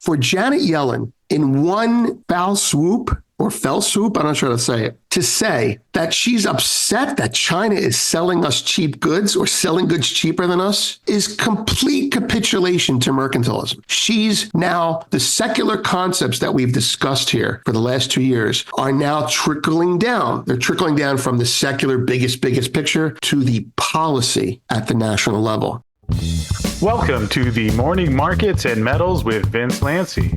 For Janet Yellen, in one foul swoop or fell swoop, I'm not sure how to say it, to say that she's upset that China is selling us cheap goods or selling goods cheaper than us is complete capitulation to mercantilism. She's now, the secular concepts that we've discussed here for the last 2 years are now trickling down. They're trickling down from the secular biggest picture to the policy at the national level. Welcome to the Morning Markets and Metals with Vince Lancy,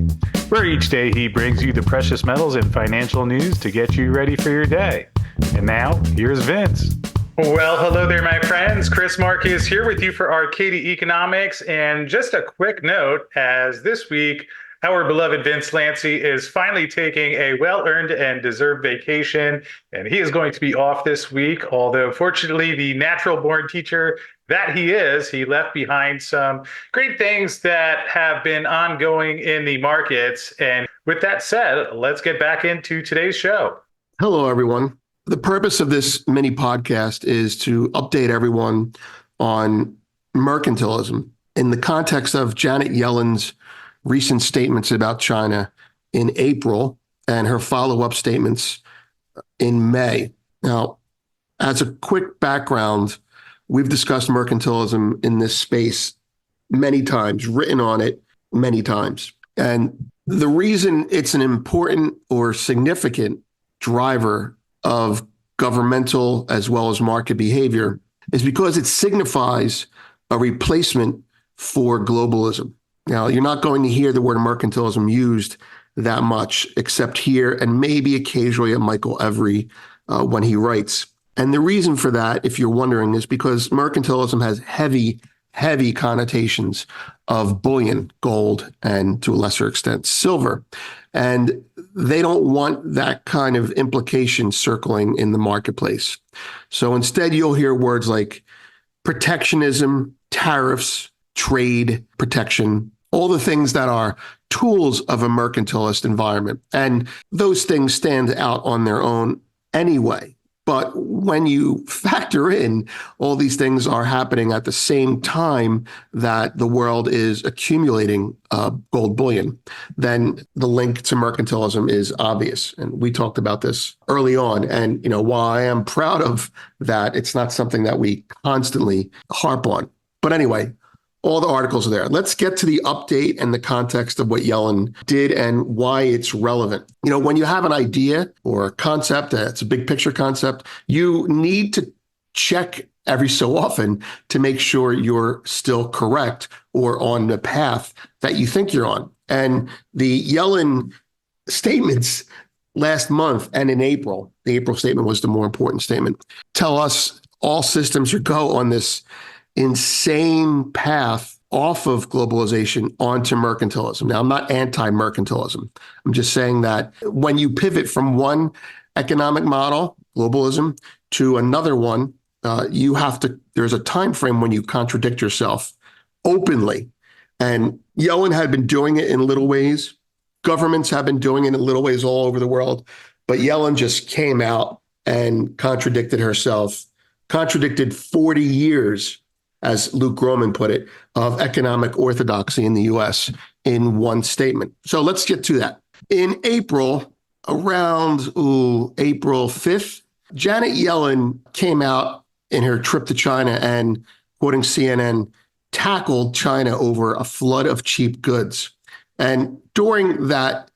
where each day he brings you the precious metals and financial news to get you ready for your day. And now, here's Vince. Well, hello there, my friends. Chris Marcus here with you for Arcadia Economics. And just a quick note, as this week, our beloved Vince Lancy is finally taking a well-earned and deserved vacation, and he is going to be off this week, although fortunately the natural-born teacher that he is, he left behind some great things that have been ongoing in the markets. And with that said, let's get back into today's show. Hello, everyone. The purpose of this mini podcast is to update everyone on mercantilism in the context of Janet Yellen's recent statements about China in April and her follow-up statements in May. Now, as a quick background, we've discussed mercantilism in this space many times, written on it many times. And the reason it's an important or significant driver of governmental as well as market behavior is because it signifies a replacement for globalism. Now, you're not going to hear the word mercantilism used that much, except here and maybe occasionally at Michael Every when he writes. And the reason for that, if you're wondering, is because mercantilism has heavy connotations of bullion, gold, and to a lesser extent, silver. And they don't want that kind of implication circling in the marketplace. So instead, you'll hear words like protectionism, tariffs, trade protection, all the things that are tools of a mercantilist environment. And those things stand out on their own anyway. But when you factor in all these things are happening at the same time that the world is accumulating gold bullion, then the link to mercantilism is obvious. And we talked about this early on. And, while I am proud of that, it's not something that we constantly harp on. But anyway, all the articles are there. Let's get to the update and the context of what Yellen did and why it's relevant. When you have an idea or a concept, it's a big picture concept, you need to check every so often to make sure you're still correct or on the path that you think you're on. And the Yellen statements last month and in April, the April statement was the more important statement, tell us all systems are go on this insane path off of globalization onto mercantilism. Now, I'm not anti-mercantilism. I'm just saying that when you pivot from one economic model, globalism, to another one, there's a time frame when you contradict yourself openly. And Yellen had been doing it in little ways. Governments have been doing it in little ways all over the world. But Yellen just came out and contradicted herself, contradicted 40 years, as Luke Groman put it, of economic orthodoxy in the U.S. in one statement. So let's get to that. In April, around April 5th, Janet Yellen came out in her trip to China and, quoting CNN, tackled China over a flood of cheap goods. And during that,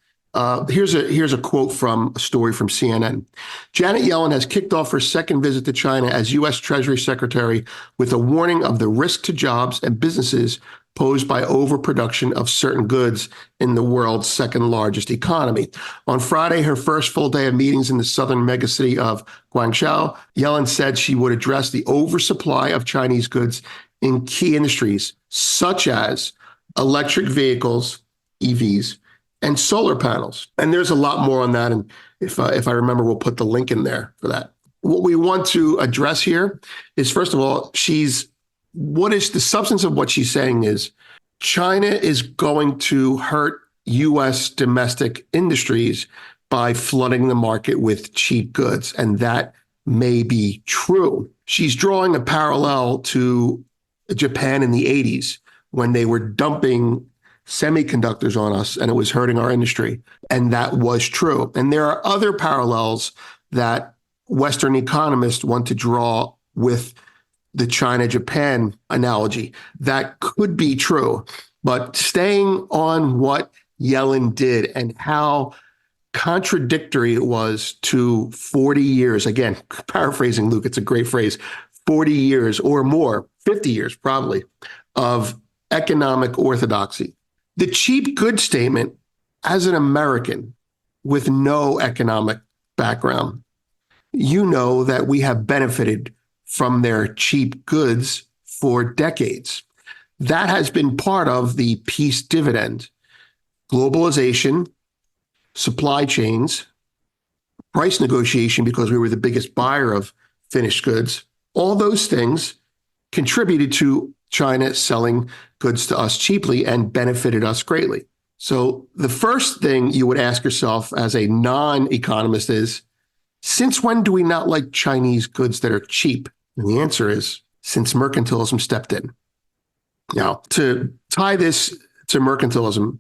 here's a quote from a story from CNN. Janet Yellen has kicked off her second visit to China as U.S. Treasury Secretary with a warning of the risk to jobs and businesses posed by overproduction of certain goods in the world's second largest economy. On Friday, her first full day of meetings in the southern megacity of Guangzhou, Yellen said she would address the oversupply of Chinese goods in key industries such as electric vehicles, EVs, and solar panels. And there's a lot more on that. And if I remember, we'll put the link in there for that. What we want to address here is, first of all, what is the substance of what she's saying is China is going to hurt U.S. domestic industries by flooding the market with cheap goods. And that may be true. She's drawing a parallel to Japan in the 80s when they were dumping semiconductors on us and it was hurting our industry. And that was true. And there are other parallels that Western economists want to draw with the China-Japan analogy. That could be true. But staying on what Yellen did and how contradictory it was to 40 years, again, paraphrasing Luke, it's a great phrase, 40 years or more, 50 years probably, of economic orthodoxy. The cheap goods statement, as an American with no economic background, you know that we have benefited from their cheap goods for decades. That has been part of the peace dividend. Globalization, supply chains, price negotiation, because we were the biggest buyer of finished goods, all those things contributed to China selling goods to us cheaply and benefited us greatly. So the first thing you would ask yourself as a non-economist is, since when do we not like Chinese goods that are cheap? And the answer is, since mercantilism stepped in. Now, to tie this to mercantilism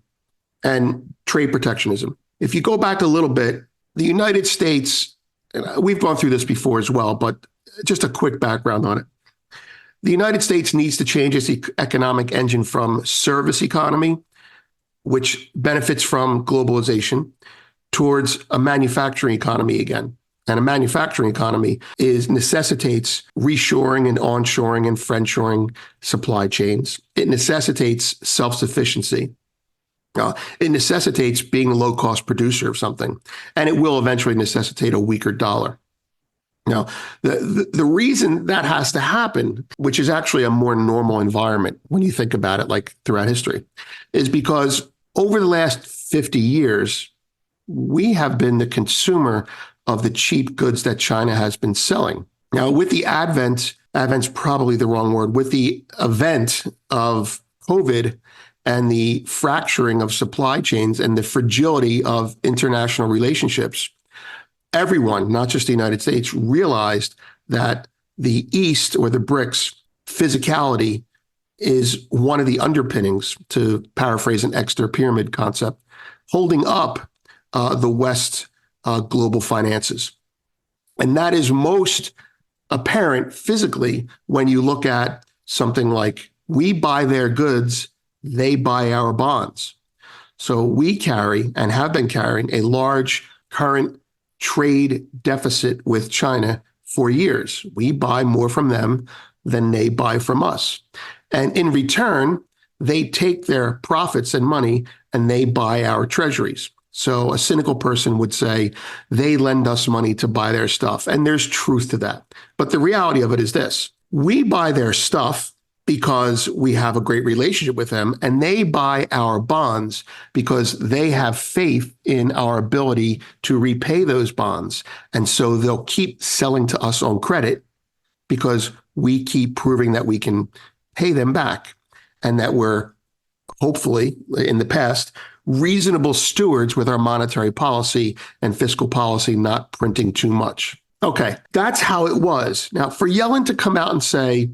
and trade protectionism, if you go back a little bit, the United States, and we've gone through this before as well, but just a quick background on it. The United States needs to change its economic engine from service economy, which benefits from globalization, towards a manufacturing economy again. And a manufacturing economy necessitates reshoring and onshoring and friendshoring supply chains. It necessitates self-sufficiency. It necessitates being a low-cost producer of something, and it will eventually necessitate a weaker dollar. Now, the reason that has to happen, which is actually a more normal environment when you think about it, like throughout history, is because over the last 50 years, we have been the consumer of the cheap goods that China has been selling. Now, with the advent's probably the wrong word, with the event of COVID and the fracturing of supply chains and the fragility of international relationships, everyone, not just the United States, realized that the East, or the BRICS, physicality is one of the underpinnings, to paraphrase an Exeter pyramid concept, holding up the West global finances. And that is most apparent physically when you look at something like, we buy their goods, they buy our bonds. So we carry and have been carrying a large current trade deficit with China for years. We buy more from them than they buy from us. And in return, they take their profits and money and they buy our treasuries. So a cynical person would say they lend us money to buy their stuff. And there's truth to that. But the reality of it is this: we buy their stuff because we have a great relationship with them, and they buy our bonds because they have faith in our ability to repay those bonds. And so they'll keep selling to us on credit because we keep proving that we can pay them back and that we're, hopefully, in the past, reasonable stewards with our monetary policy and fiscal policy, not printing too much. Okay, that's how it was. Now, for Yellen to come out and say,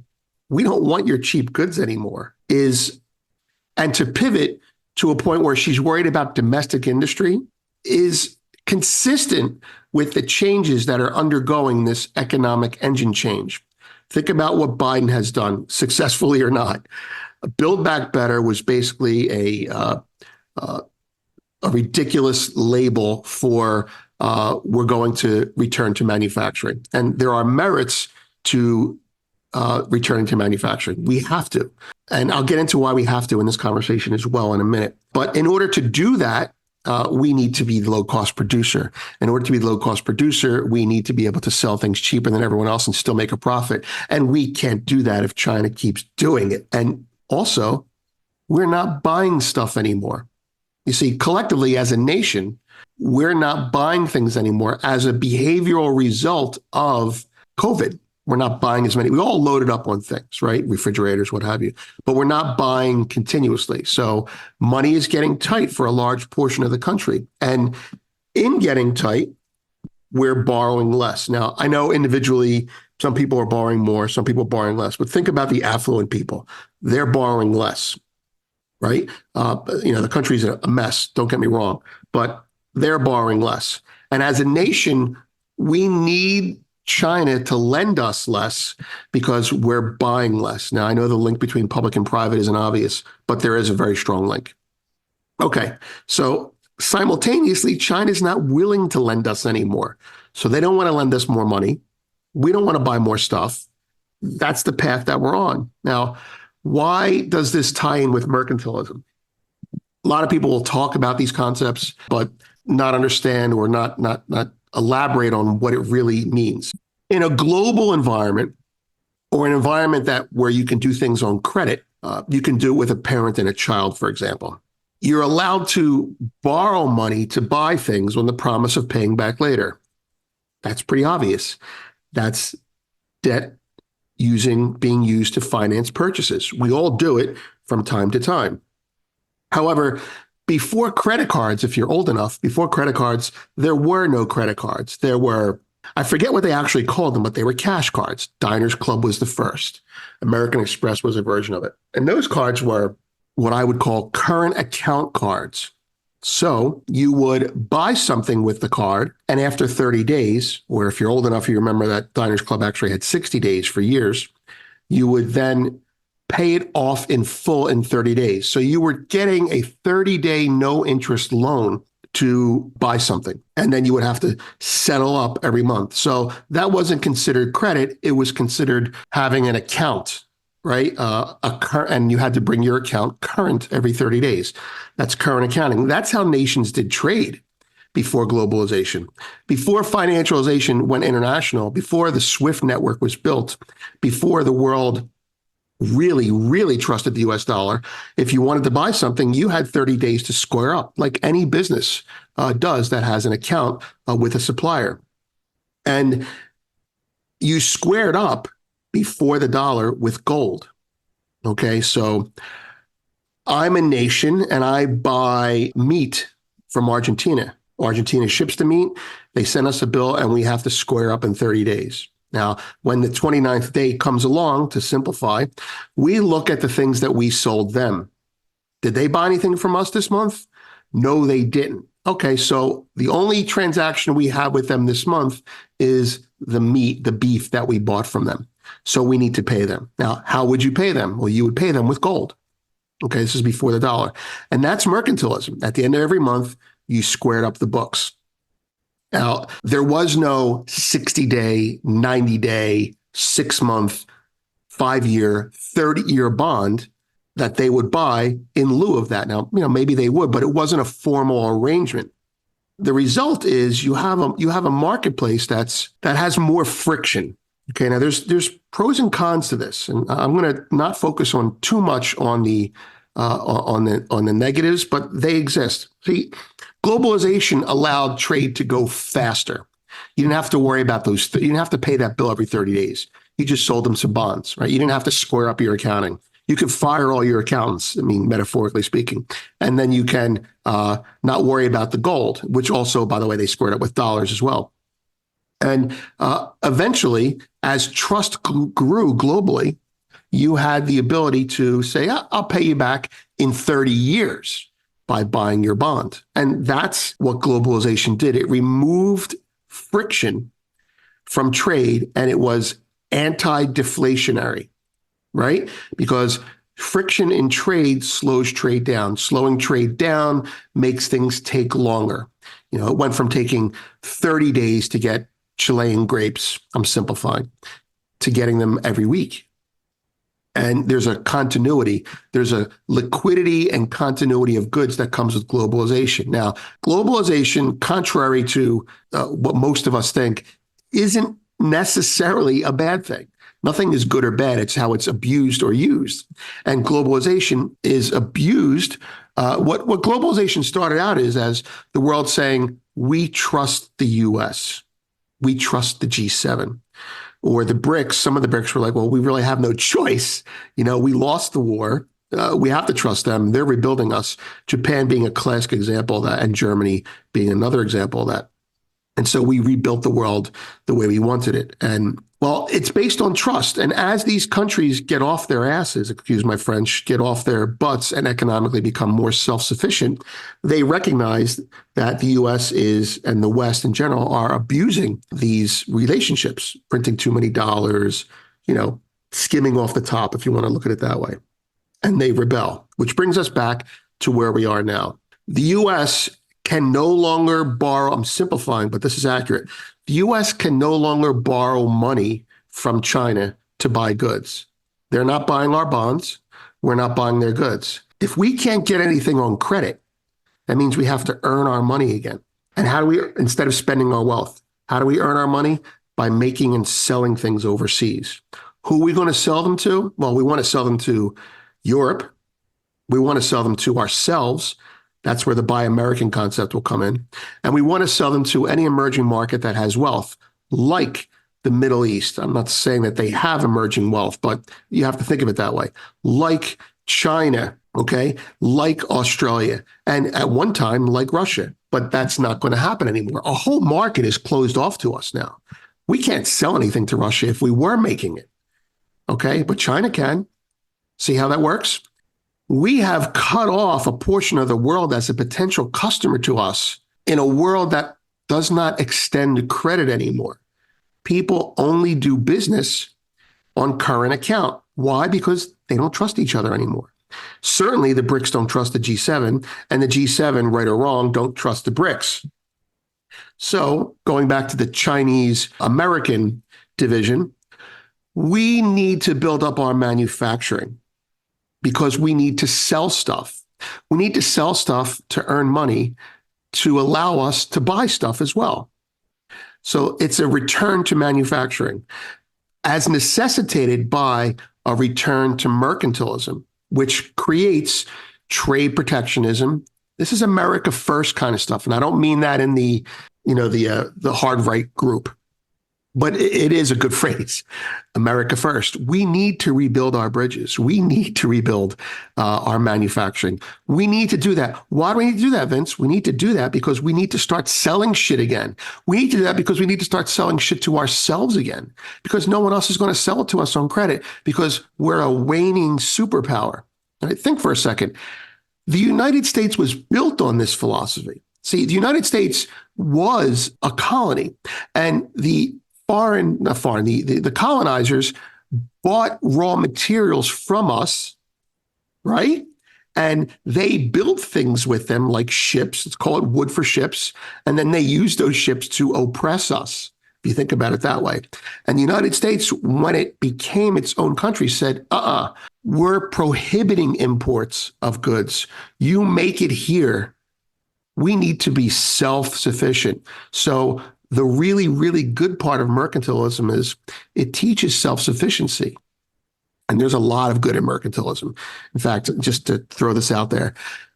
we don't want your cheap goods anymore, and to pivot to a point where she's worried about domestic industry, is consistent with the changes that are undergoing this economic engine change. Think about what Biden has done, successfully or not. Build Back Better was basically a ridiculous label for we're going to return to manufacturing. And there are merits to returning to manufacturing. We have to. And I'll get into why we have to in this conversation as well in a minute. But in order to do that, we need to be the low-cost producer. In order to be the low-cost producer, we need to be able to sell things cheaper than everyone else and still make a profit. And we can't do that if China keeps doing it. And also, we're not buying stuff anymore. You see, collectively as a nation, we're not buying things anymore as a behavioral result of COVID. We're not buying as many. We all loaded up on things, right? Refrigerators, what have you. But we're not buying continuously. So money is getting tight for a large portion of the country. And in getting tight, we're borrowing less. Now, I know individually, some people are borrowing more, some people are borrowing less. But think about the affluent people. They're borrowing less. right? The country's a mess, don't get me wrong, but they're borrowing less. And as a nation, we need China to lend us less because we're buying less. Now, I know the link between public and private isn't obvious, but there is a very strong link. Okay, so simultaneously, China's not willing to lend us anymore. So they don't want to lend us more money. We don't want to buy more stuff. That's the path that we're on. Now, why does this tie in with mercantilism? A lot of people will talk about these concepts, but not understand or not elaborate on what it really means. In a global environment, or an environment where you can do things on credit, you can do it with a parent and a child, for example. You're allowed to borrow money to buy things on the promise of paying back later. That's pretty obvious. That's debt being used to finance purchases. We all do it from time to time. However, before credit cards, if you're old enough, before credit cards, there were no credit cards. There were, I forget what they actually called them, but they were cash cards. Diners Club was the first. American Express was a version of it. And those cards were what I would call current account cards. So you would buy something with the card, and after 30 days, or if you're old enough, you remember that Diners Club actually had 60 days for years, you would then pay it off in full in 30 days. So you were getting a 30-day no-interest loan to buy something, and then you would have to settle up every month. So that wasn't considered credit. It was considered having an account, right? And you had to bring your account current every 30 days. That's current accounting. That's how nations did trade before globalization, before financialization went international, before the SWIFT network was built, before the world really, really trusted the US dollar. If you wanted to buy something, you had 30 days to square up, like any business does that has an account with a supplier. And you squared up before the dollar with gold. Okay, so I'm a nation and I buy meat from Argentina. Argentina ships the meat, they send us a bill, and we have to square up in 30 days. Now, when the 29th day comes along, to simplify, we look at the things that we sold them. Did they buy anything from us this month? No, they didn't. Okay, so the only transaction we have with them this month is the meat, the beef that we bought from them. So we need to pay them. Now, how would you pay them? Well, you would pay them with gold. Okay, this is before the dollar. And that's mercantilism. At the end of every month, you squared up the books. Now, there was no 60-day, 90-day, 6-month, 5-year, 30-year bond that they would buy in lieu of that. Now, maybe they would, but it wasn't a formal arrangement. The result is you have a marketplace that has more friction. Okay, now there's pros and cons to this, and I'm going to not focus on too much on the negatives, but they exist. See, globalization allowed trade to go faster. You didn't have to worry about those. You didn't have to pay that bill every 30 days. You just sold them some bonds, right? You didn't have to square up your accounting. You could fire all your accountants, metaphorically speaking, and then you can not worry about the gold, which also, by the way, they squared up with dollars as well. And eventually, as trust grew globally, you had the ability to say, I'll pay you back in 30 years by buying your bond. And that's what globalization did. It removed friction from trade, and it was anti-deflationary, right? Because friction in trade slows trade down. Slowing trade down makes things take longer. It went from taking 30 days to get Chilean grapes, I'm simplifying, to getting them every week. And there's a continuity. There's a liquidity and continuity of goods that comes with globalization. Now, globalization, contrary to what most of us think, isn't necessarily a bad thing. Nothing is good or bad. It's how it's abused or used. And globalization is abused. What globalization started out is as the world saying, we trust the US. We trust the G7. Or the BRICS, some of the BRICS were like, well, we really have no choice. We lost the war. We have to trust them. They're rebuilding us. Japan being a classic example of that, and Germany being another example of that. And so we rebuilt the world the way we wanted it. And Well, it's based on trust. And as these countries get off their asses, excuse my French, get off their butts and economically become more self-sufficient, they recognize that the US is, and the West in general, are abusing these relationships, printing too many dollars, skimming off the top, if you want to look at it that way. And they rebel, which brings us back to where we are now. The US can no longer borrow, I'm simplifying, but this is accurate. The US can no longer borrow money from China to buy goods. They're not buying our bonds. We're not buying their goods. If we can't get anything on credit, that means we have to earn our money again. And how do we, instead of spending our wealth, how do we earn our money? By making and selling things overseas. Who are we going to sell them to? Well, we want to sell them to Europe. We want to sell them to ourselves. That's where the Buy American concept will come in. And we want to sell them to any emerging market that has wealth, like the Middle East. I'm not saying that they have emerging wealth, but you have to think of it that way. Like China, okay? Like Australia. And at one time, like Russia. But that's not going to happen anymore. Our whole market is closed off to us now. We can't sell anything to Russia if we were making it, okay? But China can. See how that works? We have cut off a portion of the world as a potential customer to us in a world that does not extend credit anymore. People only do business on current account. Why? Because they don't trust each other anymore. Certainly, the BRICS don't trust the G7, and the G7, right or wrong, don't trust the BRICS. So going back to the Chinese-American division, we need to build up our manufacturing, because we need to sell stuff. We need to sell stuff to earn money to allow us to buy stuff as well. So it's a return to manufacturing as necessitated by a return to mercantilism, which creates trade protectionism. This is America first kind of stuff. And I don't mean that in the hard right group, but it is a good phrase. America first. We need to rebuild our bridges. We need to rebuild our manufacturing. We need to do that. Why do we need to do that, Vince? We need to do that because we need to start selling shit again. We need to do that because we need to start selling shit to ourselves again, because no one else is going to sell it to us on credit, because we're a waning superpower. All right, think for a second. The United States was built on this philosophy. See, the United States was a colony, and the colonizers bought raw materials from us, right? And they built things with them like ships. Let's call it wood for ships. And then they used those ships to oppress us, if you think about it that way. And the United States, when it became its own country, said, we're prohibiting imports of goods. You make it here. We need to be self-sufficient. So the really, really good part of mercantilism is it teaches self-sufficiency. And there's a lot of good in mercantilism. In fact, just to throw this out there,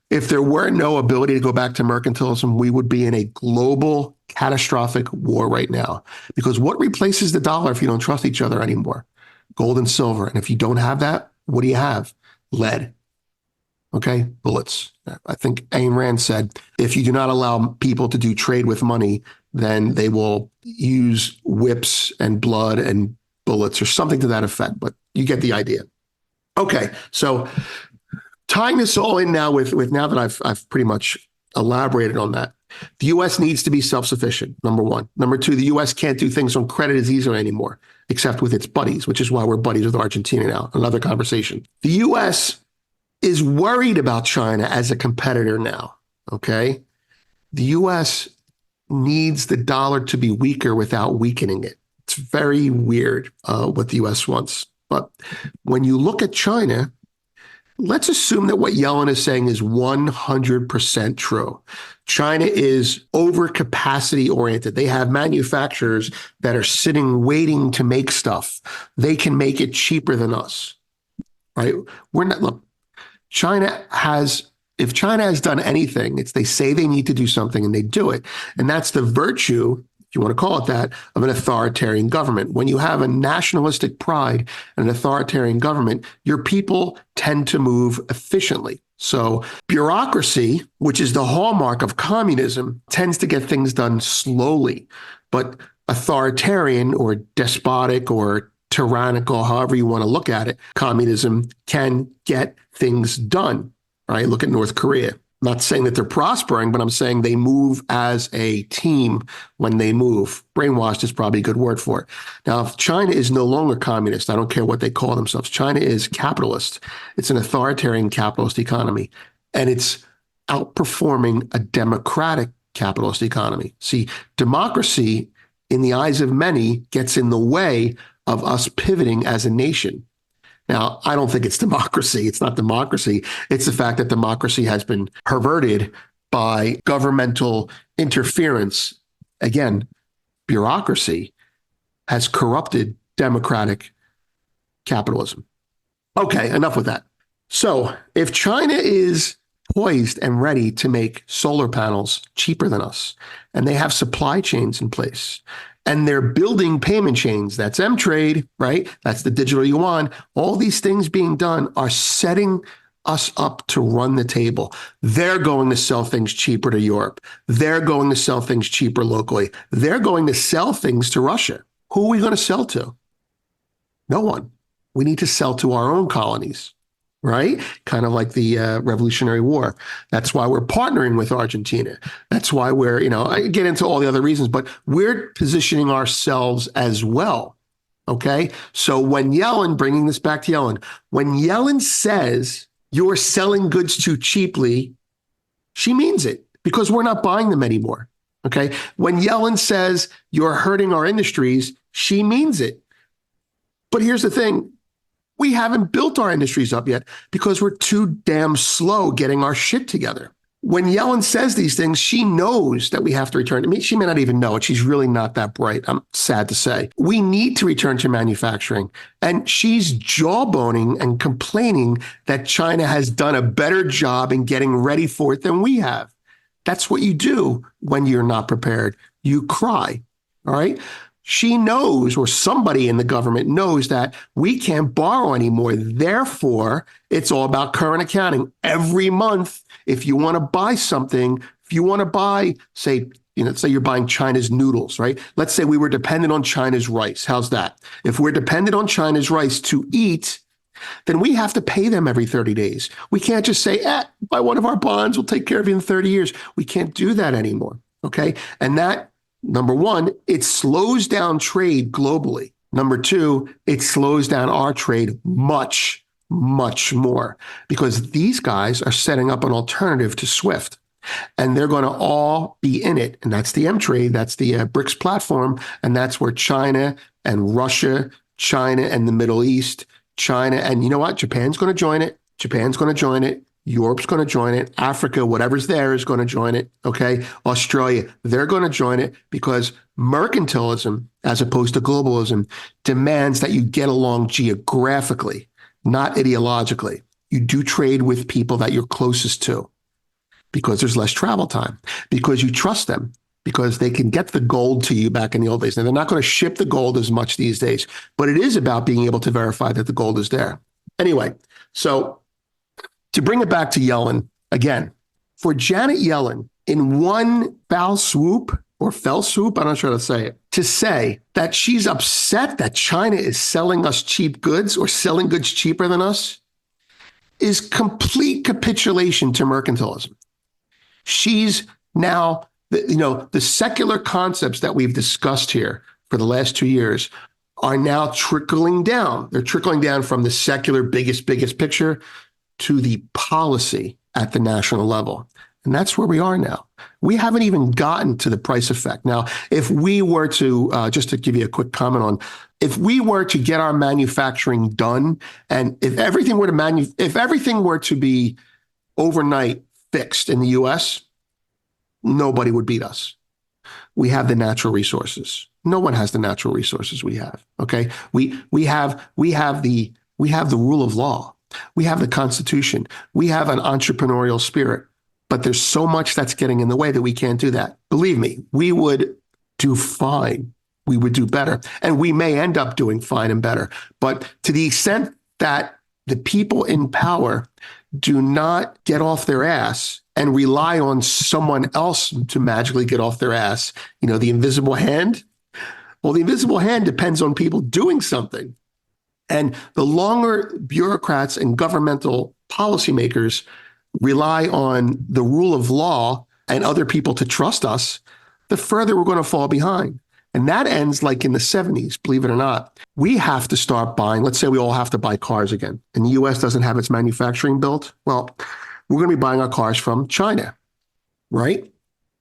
if there were no ability to go back to mercantilism, we would be in a global catastrophic war right now. Because what replaces the dollar if you don't trust each other anymore? Gold and silver. And if you don't have that, what do you have? Lead. Okay, bullets. I think Ayn Rand said, if you do not allow people to do trade with money, then they will use whips and blood and bullets or something to that effect. But you get the idea. Okay, so tying this all in now with now that I've pretty much elaborated on that, the U.S. needs to be self-sufficient, number one. Number two, the U.S. can't do things on credit as easily anymore, except with its buddies, which is why we're buddies with Argentina now. Another conversation. The U.S. is worried about China as a competitor now, okay? The U.S. needs the dollar to be weaker without weakening it. It's very weird what the U.S. wants. But when you look at China, let's assume that what Yellen is saying is 100% true. China is overcapacity oriented. They have manufacturers that are sitting waiting to make stuff. They can make it cheaper than us, right? Look, if China has done anything, it's they say they need to do something and they do it. And that's the virtue, if you want to call it that, of an authoritarian government. When you have a nationalistic pride and an authoritarian government, your people tend to move efficiently. So bureaucracy, which is the hallmark of communism, tends to get things done slowly. But authoritarian or despotic or tyrannical, however you want to look at it, communism can get things done, right? Look at North Korea. I'm not saying that they're prospering, but I'm saying they move as a team when they move. Brainwashed is probably a good word for it. Now, if China is no longer communist, I don't care what they call themselves. China is capitalist. It's an authoritarian capitalist economy, and it's outperforming a democratic capitalist economy. See, democracy, in the eyes of many, gets in the way of us pivoting as a nation. Now, I don't think it's democracy. It's not democracy. It's the fact that democracy has been perverted by governmental interference. Again, bureaucracy has corrupted democratic capitalism. Okay, enough with that. So if China is poised and ready to make solar panels cheaper than us, and they have supply chains in place, and they're building payment chains. That's M-Trade, right? That's the digital yuan. All these things being done are setting us up to run the table. They're going to sell things cheaper to Europe. They're going to sell things cheaper locally. They're going to sell things to Russia. Who are we going to sell to? No one. We need to sell to our own colonies, right? Kind of like the Revolutionary War. That's why we're partnering with Argentina. That's why we're, I get into all the other reasons, but we're positioning ourselves as well. Okay. So when Yellen, bringing this back to Yellen, when Yellen says you're selling goods too cheaply, she means it because we're not buying them anymore. Okay. When Yellen says you're hurting our industries, she means it. But here's the thing. We haven't built our industries up yet because we're too damn slow getting our shit together. When Yellen says these things, she knows that we have to return. I mean, she may not even know it. She's really not that bright. I'm sad to say. We need to return to manufacturing. And she's jawboning and complaining that China has done a better job in getting ready for it than we have. That's what you do when you're not prepared. You cry. All right. She knows, or somebody in the government knows, that we can't borrow anymore. Therefore, it's all about current accounting. Every month, if you want to buy something, if you want to buy, say you're buying China's noodles, right? Let's say we were dependent on China's rice. How's that? If we're dependent on China's rice to eat, then we have to pay them every 30 days. We can't just say, buy one of our bonds, we'll take care of you in 30 years. We can't do that anymore, okay? And that, number one, it slows down trade globally. Number two, it slows down our trade much, much more because these guys are setting up an alternative to SWIFT. And they're going to all be in it. And that's the M-Trade, that's the BRICS platform. And that's where China and Russia, China and the Middle East, China, and you know what? Japan's going to join it. Japan's going to join it. Europe's going to join it. Africa, whatever's there, is going to join it. Okay. Australia, they're going to join it because mercantilism, as opposed to globalism, demands that you get along geographically, not ideologically. You do trade with people that you're closest to because there's less travel time, because you trust them, because they can get the gold to you back in the old days. Now, they're not going to ship the gold as much these days, but it is about being able to verify that the gold is there. Anyway, so to bring it back to Yellen, again, for Janet Yellen, in one foul swoop or fell swoop, I'm not sure how to say it, to say that she's upset that China is selling us cheap goods or selling goods cheaper than us is complete capitulation to mercantilism. She's now, the secular concepts that we've discussed here for the last 2 years are now trickling down. They're trickling down from the secular biggest picture to the policy at the national level. And that's where we are now. We haven't even gotten to the price effect. Now, if we were to, just to give you a quick comment on, if we were to get our manufacturing done, and if everything were to be overnight fixed in the US, nobody would beat us. We have the natural resources. No one has the natural resources we have. Okay. We have the rule of law. We have the Constitution. We have an entrepreneurial spirit, but there's so much that's getting in the way that we can't do that. Believe me, we would do fine. We would do better. And we may end up doing fine and better. But to the extent that the people in power do not get off their ass and rely on someone else to magically get off their ass, the invisible hand, Well, the invisible hand depends on people doing something. And the longer bureaucrats and governmental policymakers rely on the rule of law and other people to trust us, the further we're going to fall behind. And that ends like in the 70s, believe it or not. We have to start buying. Let's say we all have to buy cars again, and the US doesn't have its manufacturing built. Well, we're going to be buying our cars from China, right?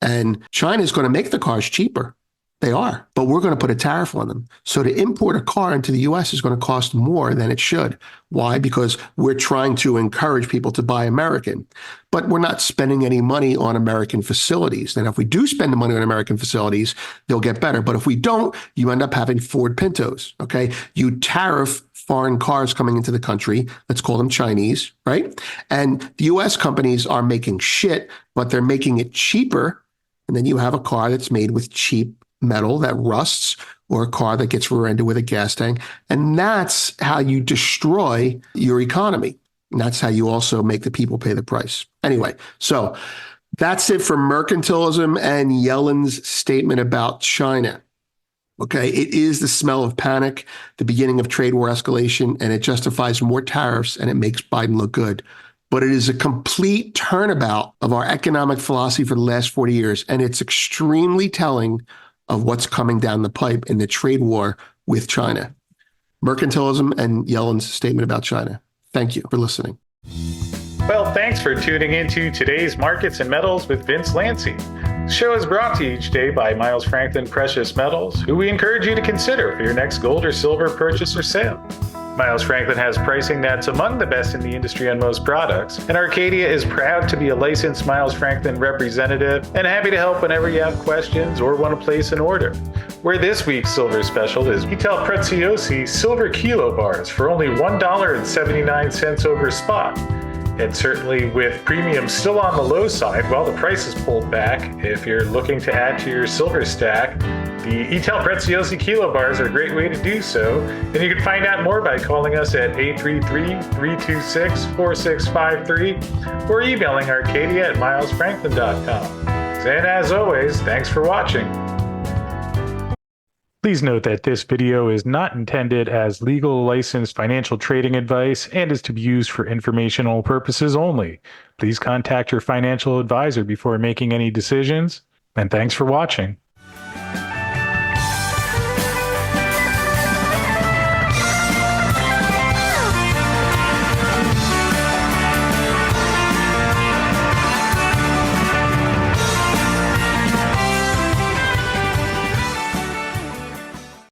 And China is going to make the cars cheaper. They are, but we're going to put a tariff on them. So to import a car into the US is going to cost more than it should. Why? Because we're trying to encourage people to buy American, but we're not spending any money on American facilities. And if we do spend the money on American facilities, they'll get better. But if we don't, you end up having Ford Pintos, okay? You tariff foreign cars coming into the country, let's call them Chinese, right? And the US companies are making shit, but they're making it cheaper. And then you have a car that's made with cheap metal that rusts, or a car that gets rear-ended with a gas tank. And that's how you destroy your economy. And that's how you also make the people pay the price. Anyway, so that's it for mercantilism and Yellen's statement about China. Okay, it is the smell of panic, the beginning of trade war escalation, and it justifies more tariffs and it makes Biden look good. But it is a complete turnabout of our economic philosophy for the last 40 years. And it's extremely telling of what's coming down the pipe in the trade war with China. Mercantilism and Yellen's statement about China. Thank you for listening. Well, thanks for tuning into today's Markets and Metals with Vince Lanci. The show is brought to you each day by Miles Franklin Precious Metals, who we encourage you to consider for your next gold or silver purchase or sale. Miles Franklin has pricing that's among the best in the industry on most products, and Arcadia is proud to be a licensed Miles Franklin representative and happy to help whenever you have questions or want to place an order. Where this week's silver special is Ital Preziosi silver kilo bars for only $1.79 over spot. And certainly with premiums still on the low side while the price is pulled back, if you're looking to add to your silver stack, the Ital Preziosi kilo bars are a great way to do so. And you can find out more by calling us at 833-326-4653 or emailing Arcadia at milesfranklin.com. And as always, thanks for watching. Please note that this video is not intended as legal licensed financial trading advice and is to be used for informational purposes only. Please contact your financial advisor before making any decisions, and thanks for watching.